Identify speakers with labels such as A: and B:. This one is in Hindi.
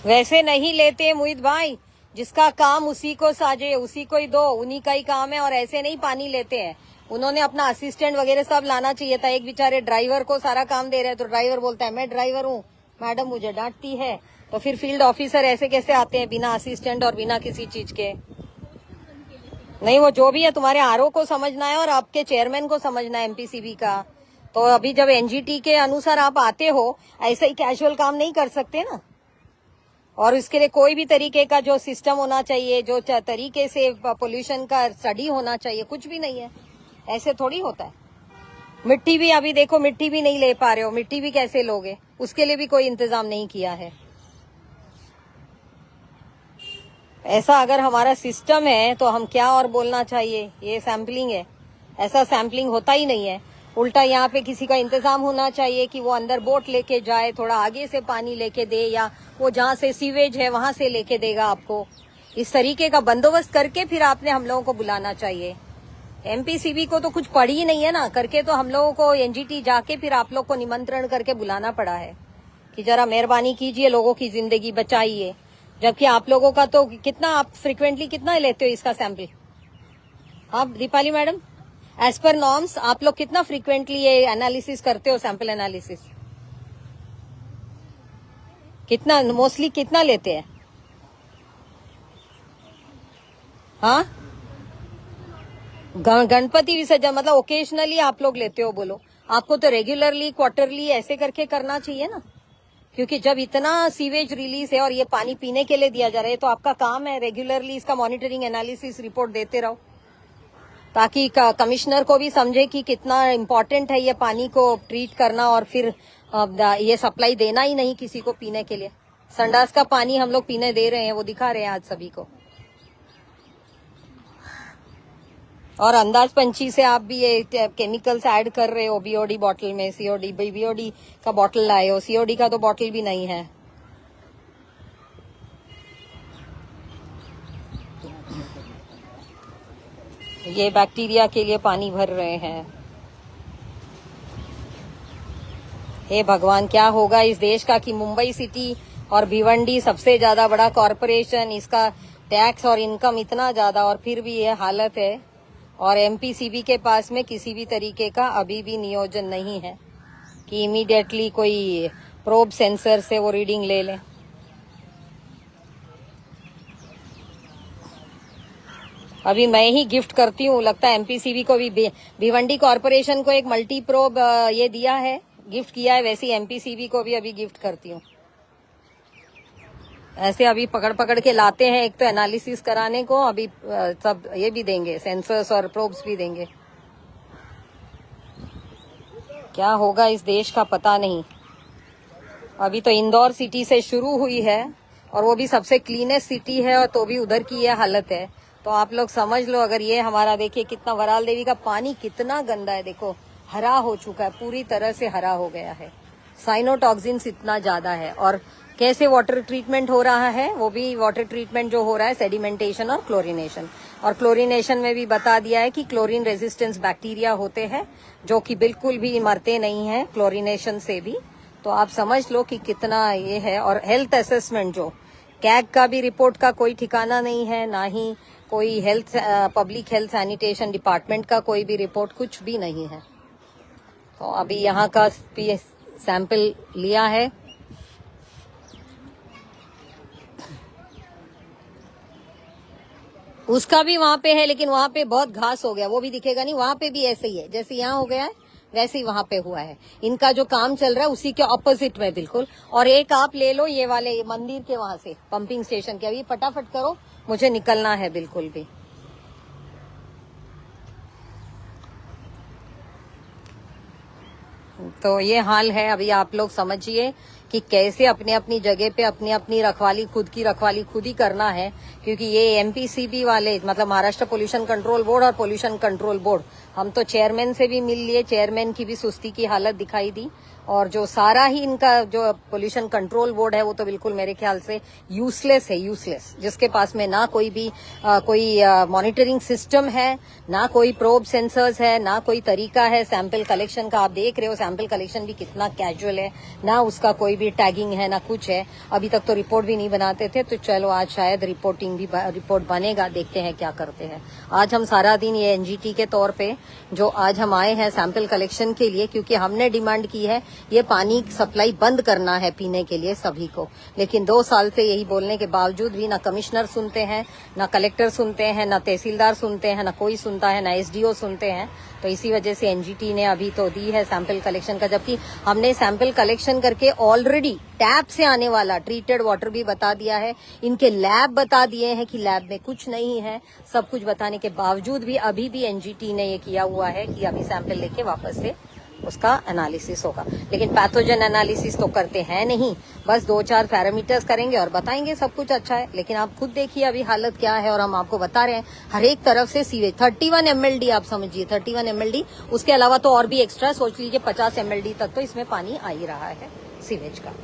A: वैसे नहीं लेते मोहित भाई, जिसका काम उसी को साजे, उसी को ही दो, उन्हीं का ही काम है। और ऐसे नहीं पानी लेते हैं। उन्होंने अपना असिस्टेंट वगैरह सब लाना चाहिए था। एक बेचारे ड्राइवर को सारा काम दे रहे हैं तो ड्राइवर बोलता है मैं ड्राइवर हूँ, मैडम मुझे डांटती है। तो फिर फील्ड ऑफिसर ऐसे कैसे आते हैं बिना असिस्टेंट और बिना किसी चीज के? नहीं, वो जो भी है तुम्हारे आरओ को समझना है और आपके चेयरमैन को समझना है एमपीसीबी का। तो अभी जब एनजीटी के अनुसार आप आते हो, ऐसे ही कैजुअल काम नहीं कर सकते ना। और इसके लिए कोई भी तरीके का जो सिस्टम होना चाहिए, जो तरीके से पोल्यूशन का स्टडी होना चाहिए, कुछ भी नहीं है। ऐसे थोड़ी होता है। मिट्टी भी अभी देखो, मिट्टी भी नहीं ले पा रहे हो, मिट्टी भी कैसे लोगे? उसके लिए भी कोई इंतजाम नहीं किया है। ऐसा अगर हमारा सिस्टम है तो हम क्या और बोलना चाहिए? ये सैम्पलिंग है, ऐसा सैम्पलिंग होता ही नहीं है। उल्टा यहाँ पे किसी का इंतजाम होना चाहिए कि वो अंदर बोट लेके जाए, थोड़ा आगे से पानी लेके दे, या वो जहाँ से सीवेज है वहां से लेके देगा आपको। इस तरीके का बंदोबस्त करके फिर आपने हम लोगों को बुलाना चाहिए। एमपीसीबी को तो कुछ पड़ी ही नहीं है ना, करके तो हम लोगों को एनजीटी जाके फिर आप लोग को निमंत्रण करके बुलाना पड़ा है कि जरा मेहरबानी कीजिए, लोगों की जिंदगी बचाइए। जबकि आप लोगों का तो कितना, आप फ्रिक्वेंटली कितना लेते हो इसका सैंपल? आप Deepali madam, as per norms आप लोग कितना फ्रीक्वेंटली ये एनालिसिस करते हो, सैंपल एनालिसिस? कितना मोस्टली कितना लेते हैं? हाँ, गणपति विसर्जन मतलब ओकेजनली आप लोग लेते हो? बोलो, आपको तो रेगुलरली क्वार्टरली ऐसे करके करना चाहिए ना। क्योंकि जब इतना सीवेज रिलीज है और ये पानी पीने के लिए दिया जा रहा है, तो आपका काम है रेगुलरली इसका मॉनिटरिंग एनालिसिस रिपोर्ट देते रहो, ताकि कमिश्नर को भी समझे कि कितना इम्पोर्टेंट है ये पानी को ट्रीट करना और फिर ये सप्लाई देना ही नहीं किसी को पीने के लिए। संडास का पानी हम लोग पीने दे रहे हैं, वो दिखा रहे हैं आज सभी को। और अंदाज पंची से आप भी ये केमिकल्स ऐड कर रहे हो बीओडी बॉटल में। सीओडी, बीओडी का बॉटल लाए हो, सीओडी का तो बॉटल भी नहीं है। ये बैक्टीरिया के लिए पानी भर रहे हैं। हे भगवान, क्या होगा इस देश का कि मुंबई सिटी और भिवंडी सबसे ज्यादा बड़ा कॉरपोरेशन, इसका टैक्स और इनकम इतना ज्यादा, और फिर भी ये हालत है। और एमपीसीबी के पास में किसी भी तरीके का अभी भी नियोजन नहीं है कि इमीडिएटली कोई प्रोब सेंसर से वो रीडिंग ले ले। अभी मैं ही गिफ्ट करती हूँ, लगता है एमपीसीबी को भी, भिवंडी कॉरपोरेशन को एक मल्टी प्रोब ये दिया है, गिफ्ट किया है, वैसे एमपीसीबी को भी अभी गिफ्ट करती हूँ। ऐसे अभी पकड़ पकड़ के लाते हैं, एक तो एनालिसिस कराने को, अभी सब ये भी देंगे, सेंसर्स और प्रोब्स भी देंगे। क्या होगा इस देश का पता नहीं। अभी तो इंदौर सिटी से शुरू हुई है और वो भी सबसे क्लीनेस्ट सिटी है, और तो भी उधर की ये हालत है। तो आप लोग समझ लो, अगर ये हमारा देखिए कितना, वराल देवी का पानी कितना गंदा है, देखो हरा हो चुका है, पूरी तरह से हरा हो गया है, साइनोटॉक्सिन्स इतना ज्यादा है। और कैसे वाटर ट्रीटमेंट हो रहा है, वो भी वाटर ट्रीटमेंट जो हो रहा है सेडिमेंटेशन और क्लोरिनेशन। और क्लोरिनेशन में भी बता दिया है कि क्लोरीन रेजिस्टेंस बैक्टीरिया होते हैं जो कि बिल्कुल भी मरते नहीं हैं क्लोरिनेशन से भी। तो आप समझ लो कि कितना ये है। और हेल्थ असेसमेंट, जो कैग का भी रिपोर्ट का कोई ठिकाना नहीं है, ना ही कोई health public health sanitation department का कोई भी रिपोर्ट, कुछ भी नहीं है। तो अभी यहाँ का सैंपल लिया है, उसका भी वहां पे है, लेकिन वहां पे बहुत घास हो गया, वो भी दिखेगा नहीं। वहां पे भी ऐसे ही है, जैसे यहाँ हो गया है वैसे ही वहां पे हुआ है। इनका जो काम चल रहा है उसी के ऑपोजिट में बिल्कुल। और एक आप ले लो ये वाले, ये मंदिर के वहां से, पंपिंग स्टेशन के। अभी फटाफट करो, मुझे निकलना है बिल्कुल भी। तो ये हाल है। अभी आप लोग समझिए कि कैसे अपने अपनी जगह पे अपनी अपनी रखवाली, खुद की रखवाली खुद ही करना है। क्योंकि ये एमपीसीबी वाले, मतलब महाराष्ट्र पोल्यूशन कंट्रोल बोर्ड और पोल्यूशन कंट्रोल बोर्ड, हम तो चेयरमैन से भी मिल लिए, चेयरमैन की भी सुस्ती की हालत दिखाई दी। और जो सारा ही इनका जो पोल्यूशन कंट्रोल बोर्ड है वो तो बिल्कुल मेरे ख्याल से यूजलेस है, यूजलेस, जिसके पास में ना कोई भी कोई मॉनिटरिंग सिस्टम है, ना कोई प्रोब सेंसर्स है, ना कोई तरीका है सैंपल कलेक्शन का। आप देख रहे हो सैंपल कलेक्शन भी कितना कैजुअल है, ना उसका कोई भी टैगिंग है, ना कुछ है। अभी तक तो रिपोर्ट भी नहीं बनाते थे, तो चलो आज शायद रिपोर्ट बनेगा, देखते हैं क्या करते हैं। आज हम सारा दिन ये एनजीटी के तौर पे जो आज हम आए हैं सैंपल कलेक्शन के लिए, क्योंकि हमने डिमांड की है ये पानी सप्लाई बंद करना है पीने के लिए सभी को। लेकिन 2 साल से यही बोलने के बावजूद भी ना कमिश्नर सुनते हैं, ना कलेक्टर सुनते हैं, ना तहसीलदार सुनते हैं, ना कोई सुनता है, ना एसडीओ सुनते हैं। तो इसी वजह से एनजीटी ने अभी तो दी है सैंपल कलेक्शन का, जबकि हमने सैंपल कलेक्शन करके ऑलरेडी टैप से आने वाला ट्रीटेड वाटर भी बता दिया है, इनके लैब बता दिए हैं कि लैब में कुछ नहीं है। सब कुछ बताने के बावजूद भी अभी भी एनजीटी ने ये किया हुआ है कि अभी सैंपल लेके वापस से उसका एनालिसिस होगा। लेकिन पैथोजन एनालिसिस तो करते हैं नहीं, बस 2-4 पैरामीटर्स करेंगे और बताएंगे सब कुछ अच्छा है। लेकिन आप खुद देखिए अभी हालत क्या है, और हम आपको बता रहे हैं हर एक तरफ से सीवेज 31 MLD, आप समझिए 31 MLD। उसके अलावा तो और भी एक्स्ट्रा सोच लीजिए 50 MLD तक तो इसमें पानी आ ही रहा है सीवेज का।